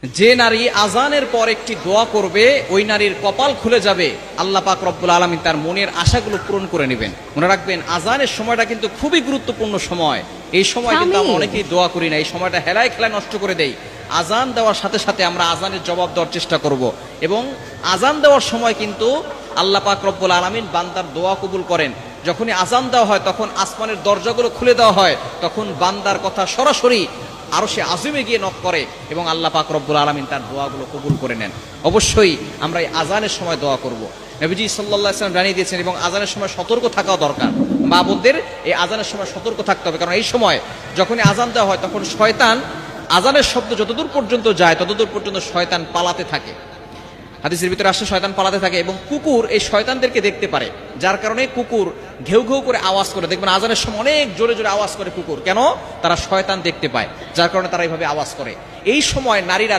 যে নারী আজানের পর একটি দোয়া করবে ওই নারীর কপাল খুলে যাবে, আল্লাহ পাক রব্বুল আলামিন তার মনের আশাগুলো পূরণ করে নেবেন। মনে রাখবেন, আজানের সময়টা কিন্তু খুবই গুরুত্বপূর্ণ সময়। এই সময় কিন্তু আমরা অনেকেই দোয়া করি না, এই সময়টা হেলায় খেলায় নষ্ট করে দেই। আজান দেওয়ার সাথে সাথে আমরা আজানের জবাব দেওয়ার চেষ্টা করব, এবং আজান দেওয়ার সময় কিন্তু আল্লাহ পাক রব্বুল আলামিন বান্দার দোয়া কবুল করেন। যখনই আজান দেওয়া হয় তখন আসমানের দরজাগুলো খুলে দেওয়া হয়, তখন বান্দার কথা সরাসরি আরো সে আযমে গিয়ে নক করে এবং আল্লাহ পাক রব্বুল আলামিন তার দোয়াগুলো কবুল করে নেন। অবশ্যই আমরা এই আজানের সময় দোয়া করব। নবীজি সাল্লাল্লাহু আলাইহি ওয়াসাল্লাম জানিয়ে দিয়েছেন, এবং আজানের সময় সতর্ক থাকা দরকার। মা বোনদের এই আজানের সময় সতর্ক থাকতে হবে, কারণ এই সময় যখনই আজান দেওয়া হয় তখন শয়তান, আজানের শব্দ যতদূর পর্যন্ত যায় ততদূর পর্যন্ত শয়তান পালাতে থাকে। হাদিসের ভিতরে আসছে শয়তান পালাতে থাকে, এবং কুকুর এই শয়তানদেরকে দেখতে পারে, যার কারণে কুকুর ঘেউ ঘেউ করে আওয়াজ করে। দেখবেন আজানের সময় অনেক জোরে জোরে আওয়াজ করে কুকুর, কেন? তারা শয়তান দেখতে পায়, যার কারণে তারা এইভাবে আওয়াজ করে। এই সময় নারীরা